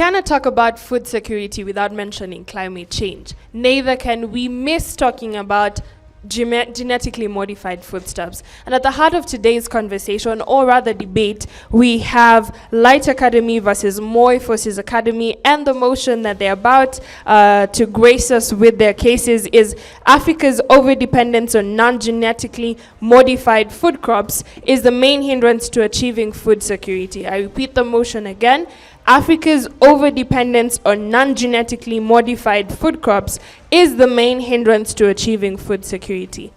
cannot talk about food security without mentioning climate change. Neither can we miss talking about genetically modified foodstuffs. And at the heart of today's conversation, or rather debate, we have Light Academy versus Moy Forces Academy, and the motion that they're about to grace us with their cases is Africa's overdependence on non-genetically modified food crops is the main hindrance to achieving food security. I repeat the motion again. Africa's overdependence on non-genetically modified food crops is the main hindrance to achieving food security.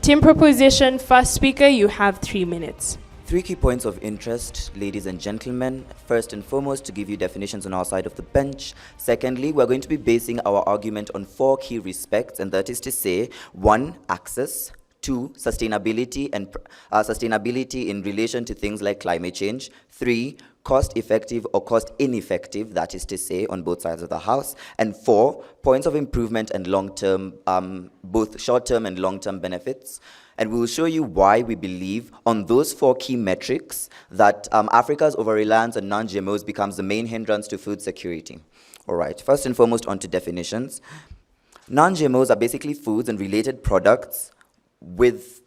Team proposition, first speaker, you have 3 minutes. 3 key points of interest, ladies and gentlemen. First and foremost, to give you definitions on our side of the bench. Secondly, we're going to be basing our argument on 4 key respects, and that is to say, 1, access. 2, sustainability and sustainability in relation to things like climate change. 3, cost-effective or cost-ineffective, that is to say, on both sides of the house. And 4, points of improvement and long-term, both short-term and long-term benefits. And we will show you why we believe on those 4 key metrics that Africa's over-reliance on non-GMOs becomes the main hindrance to food security. All right, first and foremost, on to definitions. Non-GMOs are basically foods and related products with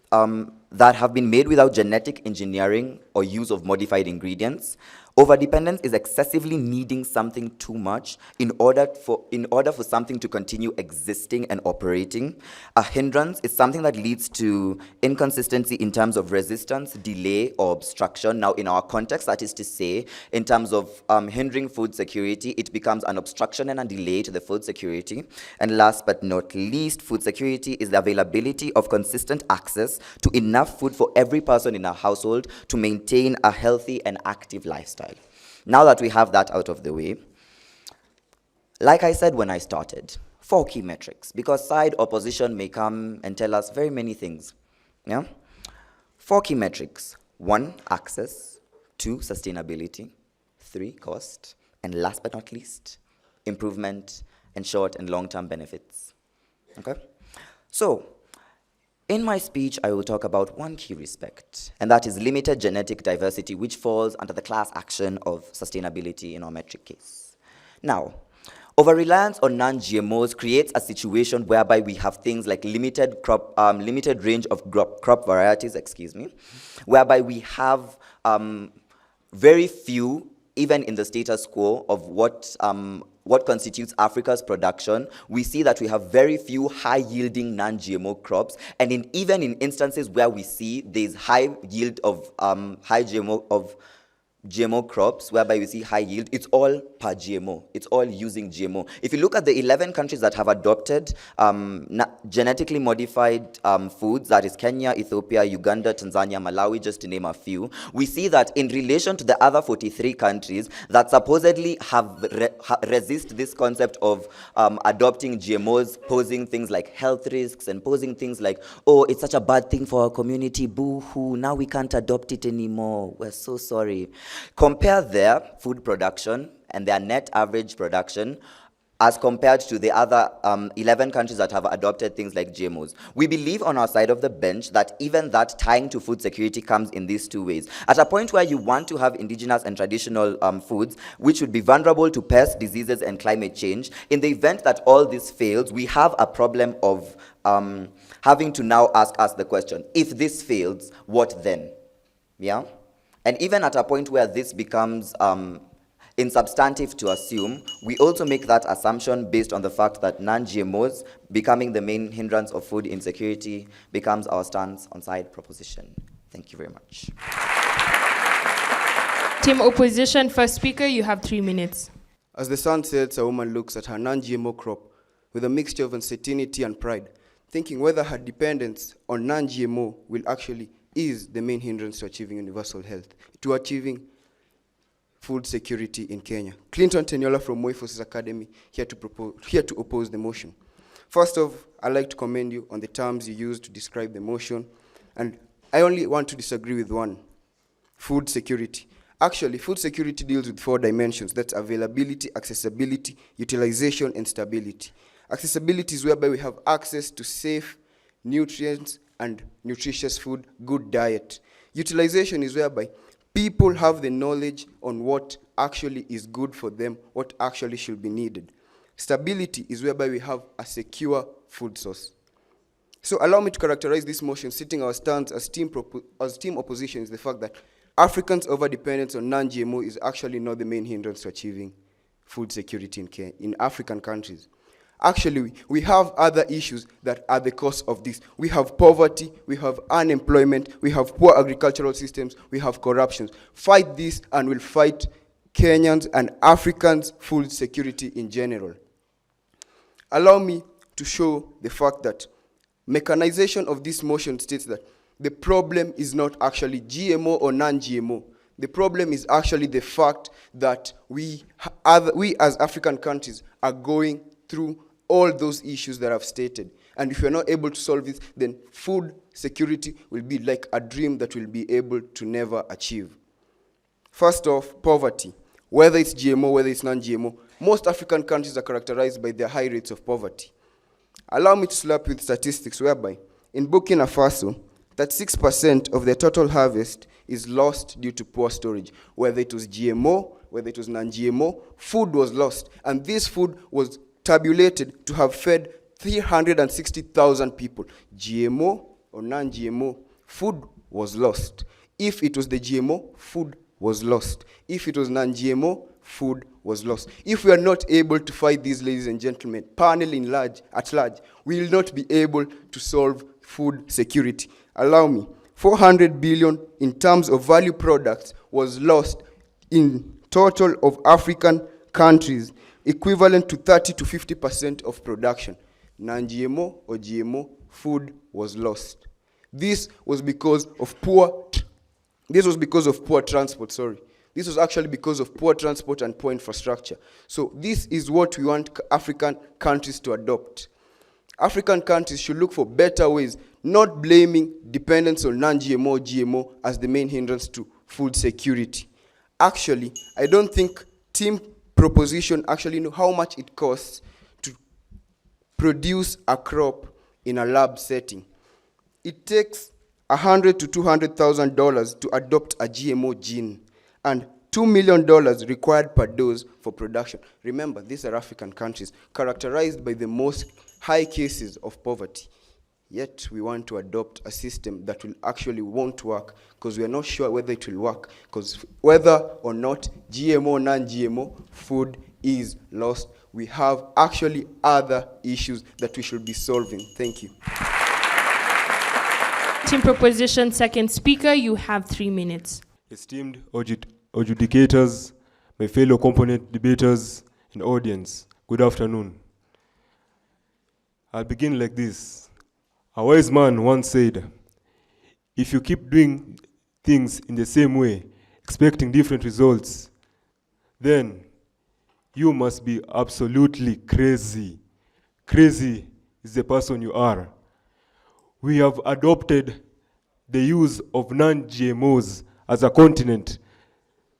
that have been made without genetic engineering or use of modified ingredients. Overdependence is excessively needing something too much in order for something to continue existing and operating. A hindrance is something that leads to inconsistency in terms of resistance, delay, or obstruction. Now, in our context, that is to say, in terms of hindering food security, it becomes an obstruction and a delay to the food security. And last but not least, food security is the availability of consistent access to enough food for every person in a household to maintain a healthy and active lifestyle. Now that we have that out of the way, like I said when I started, 4 key metrics, because side opposition may come and tell us very many things. Yeah? 4 key metrics. 1, access. 2, sustainability. 3, cost. And last but not least, improvement and short and long-term benefits. Okay? So, in my speech, I will talk about 1 key respect, and that is limited genetic diversity, which falls under the class action of sustainability in our metric case. Now, over-reliance on non-GMOs creates a situation whereby we have things like limited range of crop varieties, whereby we have very few, even in the status quo of what constitutes Africa's production. We see that we have very few high-yielding non-GMO crops, and even in instances where we see there's high yield of GMO crops, whereby we see high yield, it's all per GMO. It's all using GMO. If you look at the 11 countries that have adopted genetically modified foods, that is Kenya, Ethiopia, Uganda, Tanzania, Malawi, just to name a few, we see that in relation to the other 43 countries that supposedly have resist this concept of adopting GMOs, posing things like health risks and posing things like, oh, it's such a bad thing for our community, boo-hoo, now we can't adopt it anymore, we're so sorry. Compare their food production and their net average production as compared to the other 11 countries that have adopted things like GMOs. We believe on our side of the bench that even that tying to food security comes in these 2 ways. At a point where you want to have indigenous and traditional foods, which would be vulnerable to pests, diseases, and climate change, in the event that all this fails, we have a problem of having to now ask us the question, if this fails, what then? Yeah? And even at a point where this becomes insubstantive to assume, we also make that assumption based on the fact that non-GMOs becoming the main hindrance of food insecurity becomes our stance on side proposition. Thank you very much. Team opposition, first speaker, you have 3 minutes. As the sun sets, a woman looks at her non-GMO crop with a mixture of uncertainty and pride, thinking whether her dependence on non-GMO will actually is the main hindrance to achieving universal health, to achieving food security in Kenya. Clinton Teniola from Moy Forces Academy here to oppose the motion. First off, I'd like to commend you on the terms you used to describe the motion, and I only want to disagree with one: food security. Actually, food security deals with 4 dimensions. That's availability, accessibility, utilization, and stability. Accessibility is whereby we have access to safe, nutrients, and nutritious food, good diet. Utilization is whereby People have the knowledge on what actually is good for them, what actually should be needed. Stability is whereby we have a secure food source. So allow me to characterize this motion, sitting our stance as team opposition, is the fact that Africans' overdependence on non-GMO is actually not the main hindrance to achieving food security in African countries. Actually, we have other issues that are the cause of this. We have poverty, we have unemployment, we have poor agricultural systems, we have corruption. Fight this and we'll fight Kenyans and Africans' food security in general. Allow me to show the fact that mechanization of this motion states that the problem is not actually GMO or non-GMO. The problem is actually the fact that we as African countries are going through all those issues that I've stated. And if we're not able to solve this, then food security will be like a dream that we'll be able to never achieve. First off, poverty. Whether it's GMO, whether it's non-GMO, most African countries are characterized by their high rates of poverty. Allow me to slap with statistics whereby in Burkina Faso, 36% of their total harvest is lost due to poor storage. Whether it was GMO, whether it was non-GMO, food was lost. And this food was tabulated to have fed 360,000 people. GMO or non-GMO, food was lost. If it was the GMO, food was lost. If it was non-GMO, food was lost. If we are not able to fight these, ladies and gentlemen, panel at large, we will not be able to solve food security. Allow me, 400 billion in terms of value products was lost in total of African countries, equivalent to 30 to 50% of production. Non-GMO or GMO, food was lost. This was because of poor transport, This was actually because of poor transport and poor infrastructure. So this is what we want African countries to adopt. African countries should look for better ways, not blaming dependence on non-GMO, GMO as the main hindrance to food security. Actually, I don't think team proposition actually know how much it costs to produce a crop in a lab setting. It takes $100,000 to $200,000 to adopt a GMO gene, and $2 million required per dose for production. Remember, these are African countries characterized by the most high cases of poverty. Yet we want to adopt a system that will actually won't work because we are not sure whether it will work, because whether or not GMO, non-GMO, food is lost. We have actually other issues that we should be solving. Thank you. Team proposition, second speaker, you have 3 minutes. Esteemed adjudicators, my fellow component debaters, and audience, good afternoon. I'll begin like this. A wise man once said, if you keep doing things in the same way, expecting different results, then you must be absolutely crazy. Crazy is the person you are. We have adopted the use of non-GMOs as a continent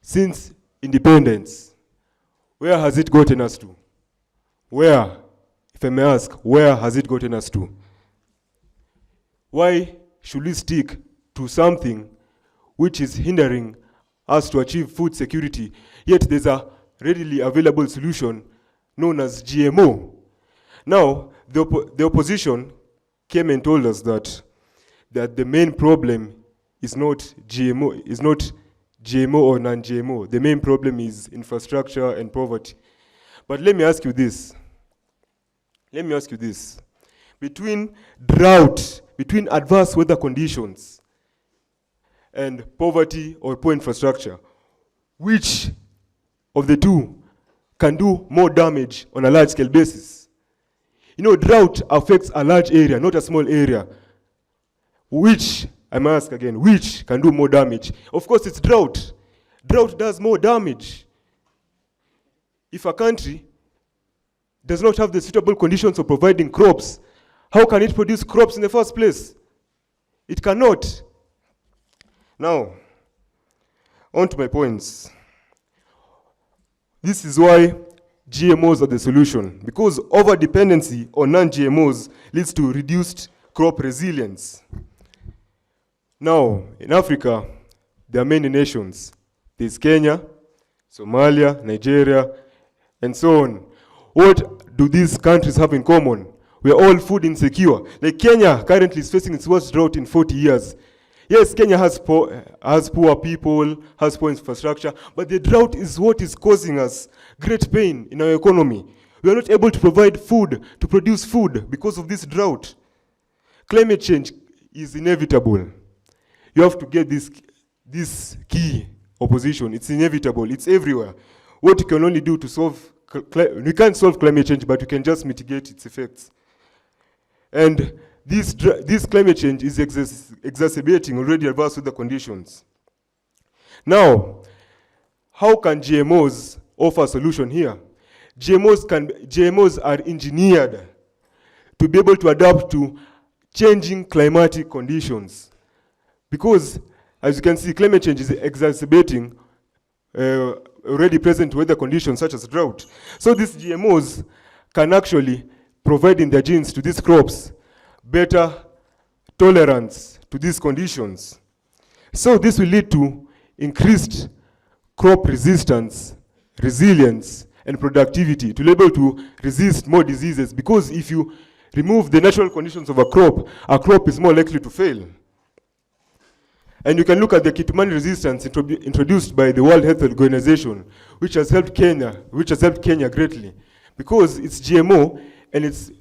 since independence. Where has it gotten us to? Where, if I may ask, where has it gotten us to? Why should we stick to something which is hindering us to achieve food security, yet there's a readily available solution known as GMO? Now, the opposition came and told us that the main problem is not GMO or non-GMO. The main problem is infrastructure and poverty. But let me ask you this. Between drought, between adverse weather conditions and poverty or poor infrastructure, which of the two can do more damage on a large scale basis? You know, drought affects a large area, not a small area. Which, I must ask again, which can do more damage? Of course, it's drought. Drought does more damage. If a country does not have the suitable conditions for providing crops, how can it produce crops in the first place? It cannot. Now, on to my points. This is why GMOs are the solution, because over-dependency on non-GMOs leads to reduced crop resilience. Now, in Africa, there are many nations. There's Kenya, Somalia, Nigeria, and so on. What do these countries have in common? We are all food insecure. Like Kenya currently is facing its worst drought in 40 years. Yes, Kenya has poor people, has poor infrastructure, but the drought is what is causing us great pain in our economy. We are not able to provide food, to produce food because of this drought. Climate change is inevitable. You have to get this key opposition. It's inevitable. It's everywhere. What you can only do to solve, we can't solve climate change, but we can just mitigate its effects. And this climate change is exacerbating already adverse weather conditions. Now, how can GMOs offer a solution here? GMOs are engineered to be able to adapt to changing climatic conditions. Because, as you can see, climate change is exacerbating already present weather conditions such as drought. So these GMOs can actually provide in their genes to these crops better tolerance to these conditions. So this will lead to increased crop resistance, resilience, and productivity to be able to resist more diseases, because if you remove the natural conditions of a crop is more likely to fail. And you can look at the Kitumani resistance introduced by the World Health Organization, which has helped Kenya greatly, because it's GMO and it's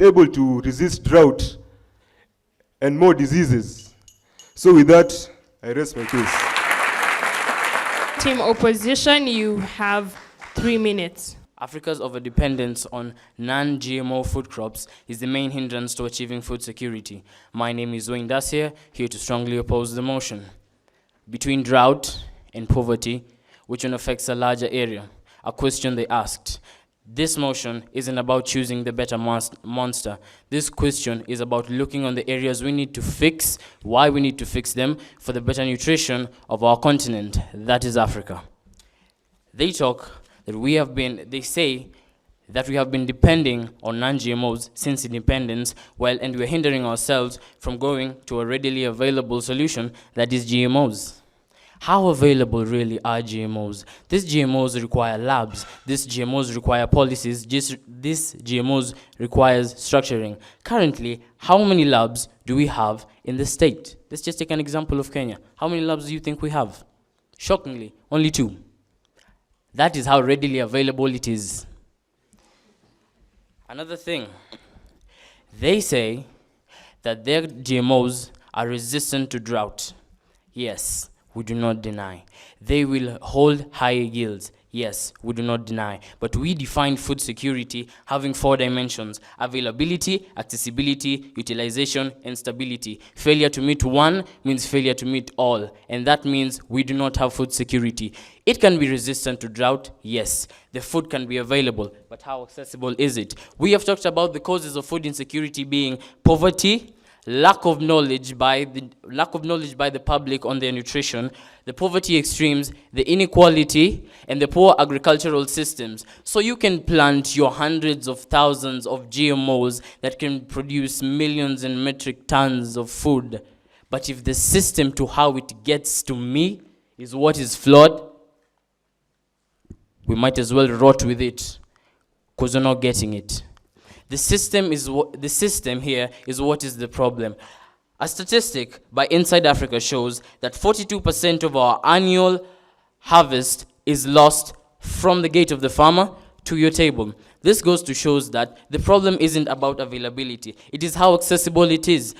able to resist drought and more diseases. So with that, I rest my case. Team opposition, you have 3 minutes. Africa's overdependence on non-GMO food crops is the main hindrance to achieving food security. My name is Wayne Dacier, here to strongly oppose the motion. Between drought and poverty, which one affects a larger area? A question they asked. This motion isn't about choosing the better monster. This question is about looking on the areas we need to fix, why we need to fix them, for the better nutrition of our continent, that is Africa. They say that we have been depending on non-GMOs since independence, and we're hindering ourselves from going to a readily available solution, that is GMOs. How available really are GMOs? These GMOs require labs. These GMOs require policies. These GMOs requires structuring. Currently, how many labs do we have in the state? Let's just take an example of Kenya. How many labs do you think we have? Shockingly, only 2. That is how readily available it is. Another thing, they say that their GMOs are resistant to drought. Yes, we do not deny. They will hold high yields. Yes, we do not deny. But we define food security having 4 dimensions: availability, accessibility, utilization, and stability. Failure to meet one means failure to meet all, and that means we do not have food security. It can be resistant to drought, yes. The food can be available, but how accessible is it? We have talked about the causes of food insecurity being poverty, lack of knowledge by the public on their nutrition, the poverty extremes, the inequality, and the poor agricultural systems. So you can plant your hundreds of thousands of GMOs that can produce millions and metric tons of food, but if the system to how it gets to me is what is flawed, we might as well rot with it, because we're not getting it. The system here is what is the problem. A statistic by Inside Africa shows that 42% of our annual harvest is lost from the gate of the farmer to your table. This goes to show that the problem isn't about availability. It is how accessible it is.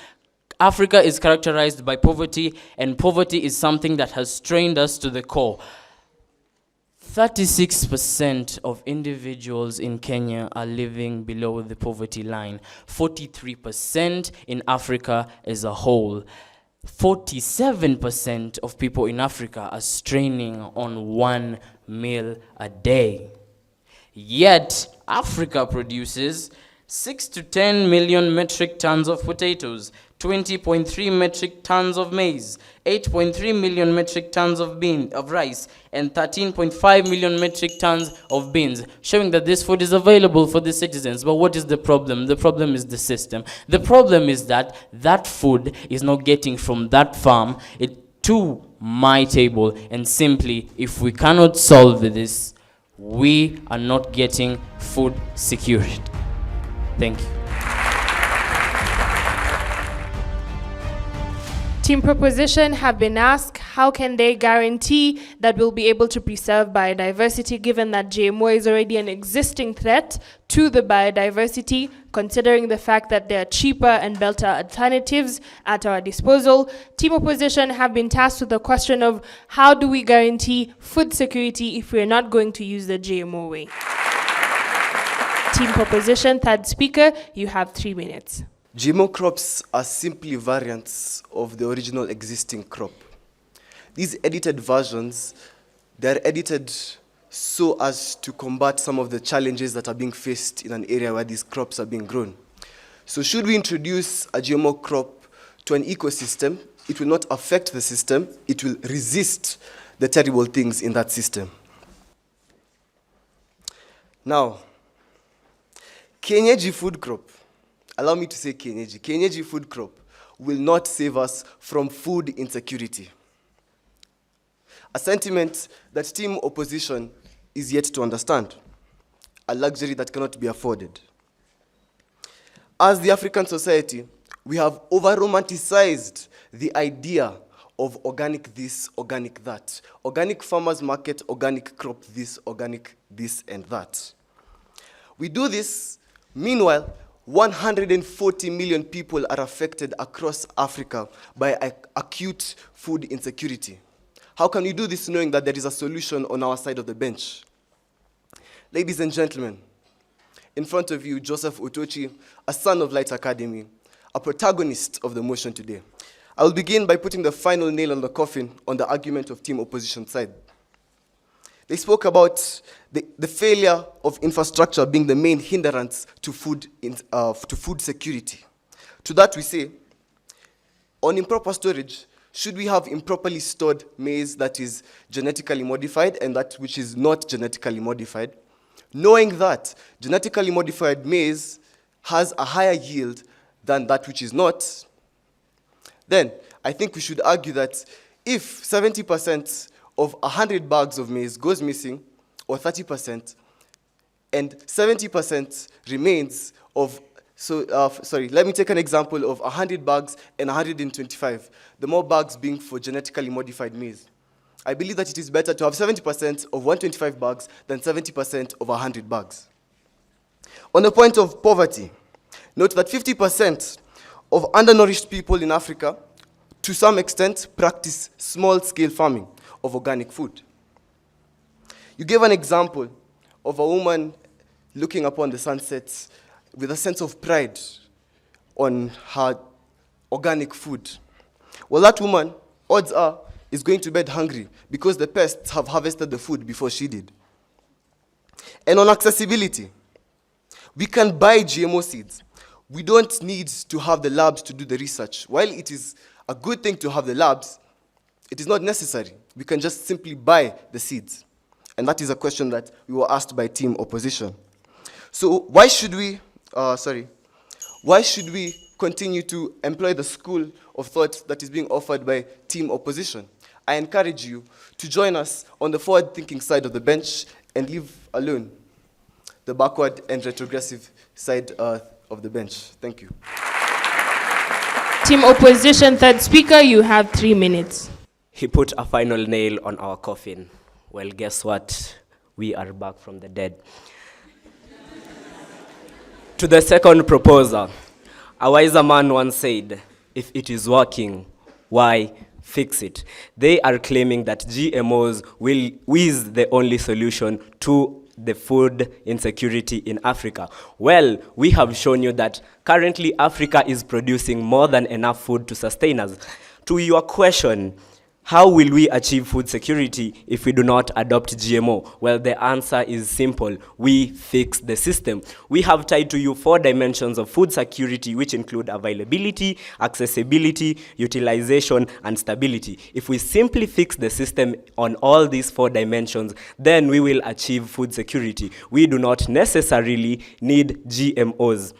Africa is characterized by poverty, and poverty is something that has strained us to the core. 36% of individuals in Kenya are living below the poverty line. 43% in Africa as a whole. 47% of people in Africa are straining on 1 meal a day. Yet, Africa produces 6 to 10 million metric tons of potatoes, 20.3 metric tons of maize, 8.3 million metric tons of rice, and 13.5 million metric tons of beans, showing that this food is available for the citizens. But what is the problem? The problem is the system. The problem is that that food is not getting from that farm to my table. And simply, if we cannot solve this, we are not getting food security. Thank you. Team Proposition have been asked how can they guarantee that we'll be able to preserve biodiversity given that GMO is already an existing threat to the biodiversity, considering the fact that there are cheaper and better alternatives at our disposal. Team Opposition have been tasked with the question of how do we guarantee food security if we're not going to use the GMO way. Team Proposition, third speaker, you have 3 minutes. GMO crops are simply variants of the original existing crop. These edited versions, they're edited so as to combat some of the challenges that are being faced in an area where these crops are being grown. So should we introduce a GMO crop to an ecosystem, it will not affect the system, it will resist the terrible things in that system. Now, kienyeji food crop, allow me to say kienyeji food crop will not save us from food insecurity. A sentiment that Team Opposition is yet to understand, a luxury that cannot be afforded. As the African society, we have over-romanticized the idea of organic this, organic that. Organic farmers market, organic crop this, organic this and that. We do this, meanwhile, 140 million people are affected across Africa by acute food insecurity. How can we do this knowing that there is a solution on our side of the bench? Ladies and gentlemen, in front of you, Joseph Utochi, a son of Light Academy, a protagonist of the motion today. I will begin by putting the final nail on the coffin on the argument of Team Opposition side. They spoke about the failure of infrastructure being the main hindrance to food security. To that we say, on improper storage, should we have improperly stored maize that is genetically modified and that which is not genetically modified? Knowing that genetically modified maize has a higher yield than that which is not, then I think we should argue that if 70% of 100 bags of maize goes missing, or 30%, and 70% remains of, let me take an example of 100 bags and 125, the more bags being for genetically modified maize. I believe that it is better to have 70% of 125 bags than 70% of 100 bags. On the point of poverty, note that 50% of undernourished people in Africa, to some extent, practice small-scale farming of organic food. You gave an example of a woman looking upon the sunsets with a sense of pride on her organic food. Well, that woman, odds are, is going to bed hungry because the pests have harvested the food before she did. And on accessibility, we can buy GMO seeds. We don't need to have the labs to do the research. While it is a good thing to have the labs, it is not necessary. We can just simply buy the seeds. And that is a question that we were asked by Team Opposition. So why should we continue to employ the school of thought that is being offered by Team Opposition? I encourage you to join us on the forward-thinking side of the bench and leave alone the backward and retrogressive side of the bench. Thank you. Team Opposition, third speaker, you have 3 minutes. He put a final nail on our coffin. Well, guess what? We are back from the dead. To the second proposal, a wiser man once said, if it is working, why fix it? They are claiming that GMOs is the only solution to the food insecurity in Africa. Well, we have shown you that currently Africa is producing more than enough food to sustain us. To your question, how will we achieve food security if we do not adopt GMO? Well, the answer is simple. We fix the system. We have tied to you 4 dimensions of food security, which include availability, accessibility, utilization, and stability. If we simply fix the system on all these 4 dimensions, then we will achieve food security. We do not necessarily need GMOs.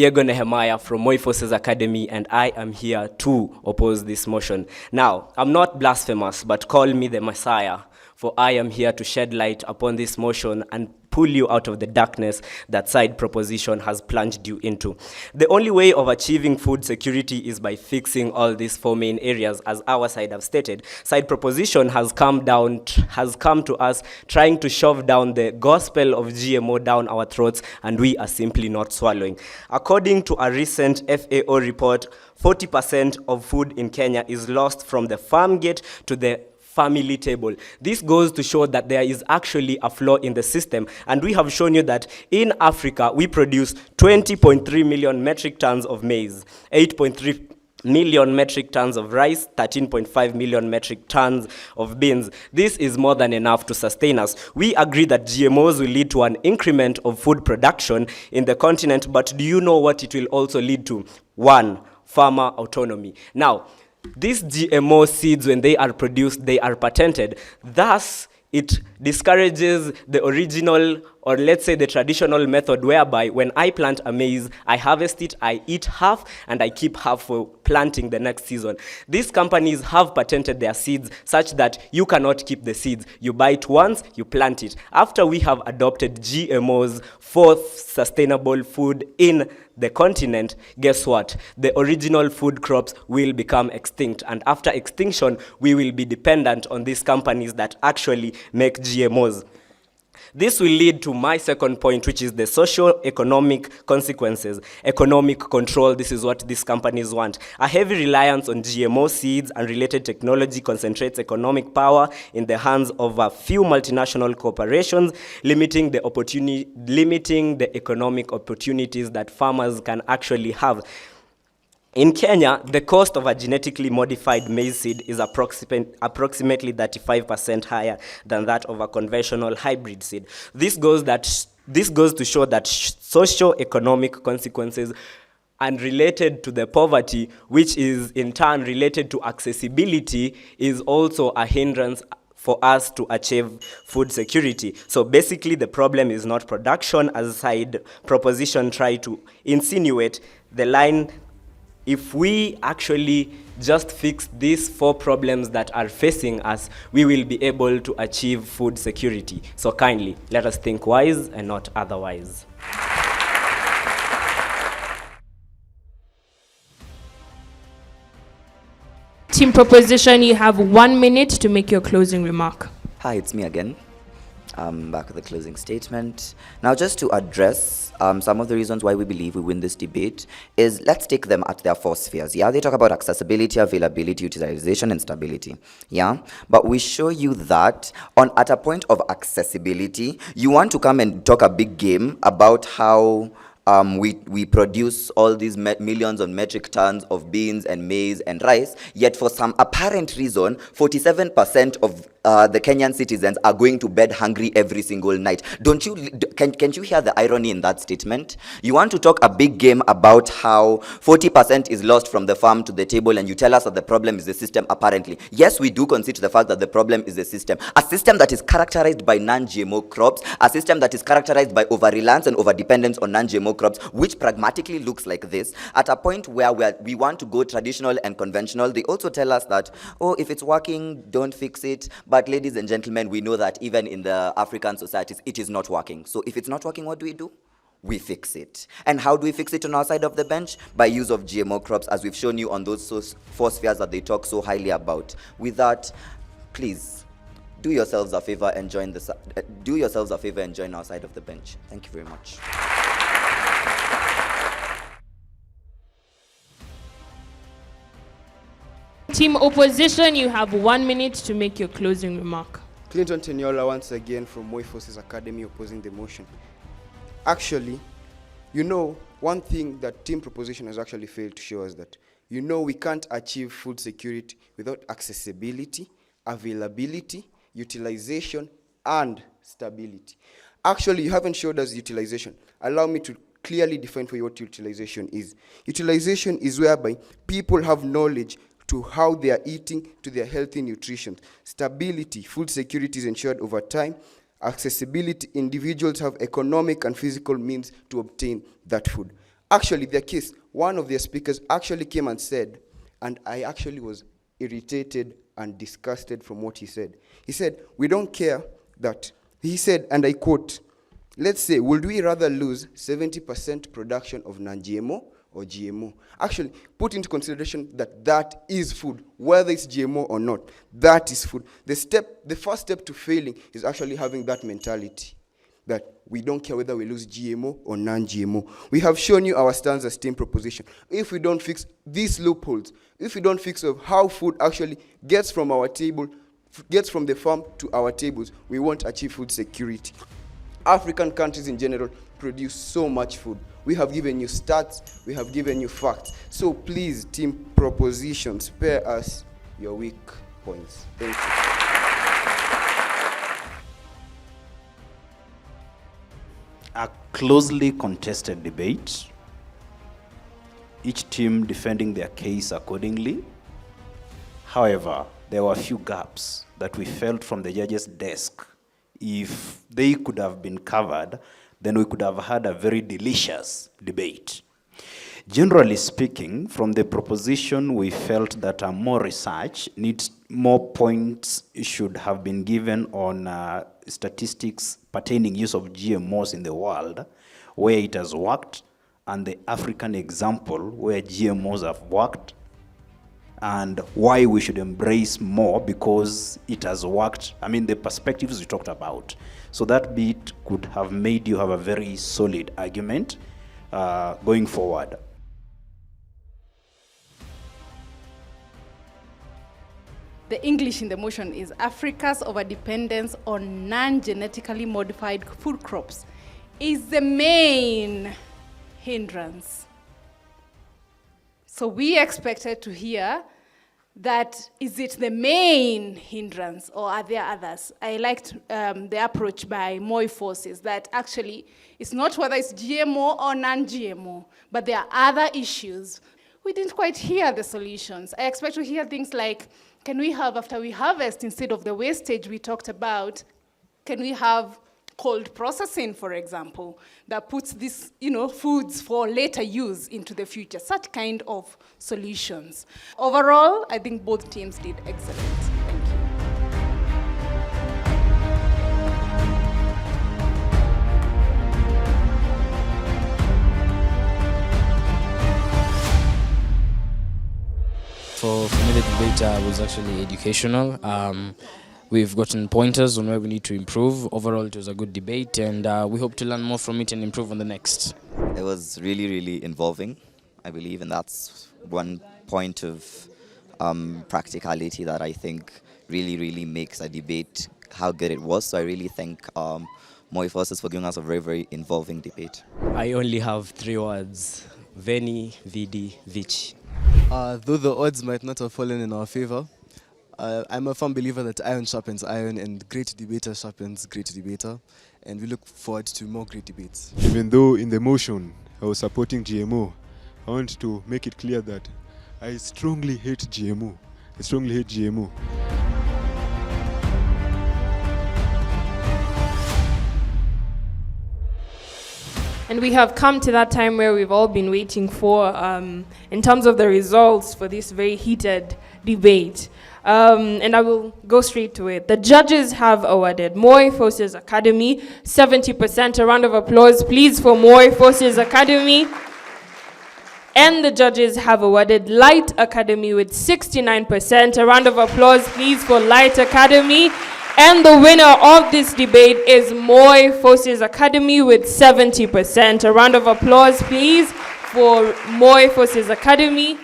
Yego Nehemiah from Moi Forces Academy, and I am here to oppose this motion. Now, I'm not blasphemous, but call me the Messiah, for I am here to shed light upon this motion and pull you out of the darkness that side proposition has plunged you into. The only way of achieving food security is by fixing all these four main areas, as our side have stated. Side proposition has come to us trying to shove down the gospel of GMO down our throats, and we are simply not swallowing. According to a recent FAO report, 40% of food in Kenya is lost from the farm gate to the family table. This goes to show that there is actually a flaw in the system, and we have shown you that in Africa we produce 20.3 million metric tons of maize, 8.3 million metric tons of rice, 13.5 million metric tons of beans. This is more than enough to sustain us. We agree that GMOs will lead to an increment of food production in the continent, but do you know what it will also lead to? One, farmer autonomy. Now, these GMO seeds, when they are produced, they are patented. Thus, it discourages the original, or let's say the traditional method, whereby when I plant a maize, I harvest it, I eat half, and I keep half for planting the next season. These companies have patented their seeds such that you cannot keep the seeds. You buy it once, you plant it. After we have adopted GMOs for sustainable food in the continent, guess what? The original food crops will become extinct, and after extinction, we will be dependent on these companies that actually make GMOs. This will lead to my second point, which is the socio-economic consequences. Economic control, this is what these companies want. A heavy reliance on GMO seeds and related technology concentrates economic power in the hands of a few multinational corporations, limiting the economic opportunities that farmers can actually have. In Kenya, the cost of a genetically modified maize seed is approximately 35% higher than that of a conventional hybrid seed. This goes to show that socio-economic consequences and related to the poverty, which is in turn related to accessibility, is also a hindrance for us to achieve food security. So basically, the problem is not production, as side proposition try to insinuate. The line, if we actually just fix these four problems that are facing us, we will be able to achieve food security. So kindly, let us think wise and not otherwise. Team Proposition, you have 1 minute to make your closing remark. Hi, it's me again. Back with the closing statement. Now, just to address some of the reasons why we believe we win this debate is, let's take them at their four spheres. Yeah, they talk about accessibility, availability, utilization, and stability. Yeah, but we show you that at a point of accessibility, you want to come and talk a big game about how we produce all these millions of metric tons of beans and maize and rice, yet for some apparent reason, 47% of the Kenyan citizens are going to bed hungry every single night. Can't you hear the irony in that statement? You want to talk a big game about how 40% is lost from the farm to the table, and you tell us that the problem is the system apparently. Yes, we do concede to the fact that the problem is the system. A system that is characterized by non-GMO crops, a system that is characterized by over-reliance and over-dependence on non-GMO crops, which pragmatically looks like this. At a point where we want to go traditional and conventional, they also tell us that, oh, if it's working, don't fix it. But ladies and gentlemen, we know that even in the African societies, it is not working. So if it's not working, what do? We fix it. And how do we fix it on our side of the bench? By use of GMO crops, as we've shown you on those four spheres that they talk so highly about. With that, please, do yourselves a favor and join our side of the bench. Thank you very much. Team Opposition, you have 1 minute to make your closing remark. Clinton Teniola once again from Moi Forces Academy opposing the motion. Actually, one thing that Team Proposition has actually failed to show us that, we can't achieve food security without accessibility, availability, utilization, and stability. Actually, you haven't showed us utilization. Allow me to clearly define for you what utilization is. Utilization is whereby people have knowledge to how they are eating, to their healthy nutrition. Stability, food security is ensured over time. Accessibility, individuals have economic and physical means to obtain that food. Actually, their case, one of their speakers actually came and said, and I actually was irritated and disgusted from what he said. He said, we don't care that, he said, and I quote, let's say, would we rather lose 70% production of non-GMO or GMO? Actually, put into consideration that that is food, whether it's GMO or not, that is food. The first step to failing is actually having that mentality that we don't care whether we lose GMO or non-GMO. We have shown you our stance as team proposition. If we don't fix these loopholes, if we don't fix of how food actually gets from our table, gets from the farm to our tables, we won't achieve food security. African countries in general produce so much food. We have given you stats, we have given you facts. So please, team proposition, spare us your weak points. Thank you. A closely contested debate, each team defending their case accordingly. However, there were a few gaps that we felt from the judges' desk. If they could have been covered, then we could have had a very delicious debate. Generally speaking, from the proposition, we felt that more research needs, more points should have been given on statistics pertaining use of GMOs in the world, where it has worked, and the African example where GMOs have worked, and why we should embrace more because it has worked. I mean, the perspectives we talked about. So that bit could have made you have a very solid argument going forward. The English in the motion is Africa's overdependence on non-genetically modified food crops is the main hindrance. So we expected to hear that, is it the main hindrance or are there others? I liked the approach by Moi Forces that actually it's not whether it's GMO or non-GMO, but there are other issues. We didn't quite hear the solutions. I expect to hear things like, can we have, after we harvest, instead of the wastage we talked about, can we have cold processing, for example, that puts these, foods for later use into the future, such kind of solutions. Overall, I think both teams did excellent. Thank you. For me, the debate was actually educational. We've gotten pointers on where we need to improve. Overall, it was a good debate, and we hope to learn more from it and improve on the next. It was really, really involving, I believe, and that's one point of practicality that I think really, really makes a debate how good it was. So I really thank Moi Forces for giving us a very, very involving debate. I only have 3 words: Veni, Vidi, Vici. Though the odds might not have fallen in our favor, I'm a firm believer that iron sharpens iron and great debater sharpens great debater, and we look forward to more great debates. Even though in the motion I was supporting GMO, I want to make it clear that I strongly hate GMO. I strongly hate GMO. And we have come to that time where we've all been waiting for, in terms of the results for this very heated debate. And I will go straight to it. The judges have awarded Moi Forces Academy 70%. A round of applause, please, for Moi Forces Academy. And the judges have awarded Light Academy with 69%. A round of applause, please, for Light Academy. And the winner of this debate is Moi Forces Academy with 70%. A round of applause, please, for Moi Forces Academy.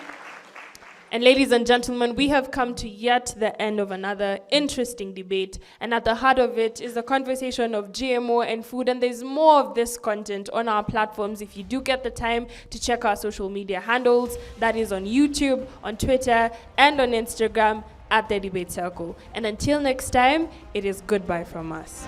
And ladies and gentlemen, we have come to yet the end of another interesting debate. And at the heart of it is a conversation of GMO and food. And there's more of this content on our platforms. If you do get the time to check our social media handles, that is on YouTube, on Twitter, and on Instagram, at The Debate Circle. And until next time, it is goodbye from us.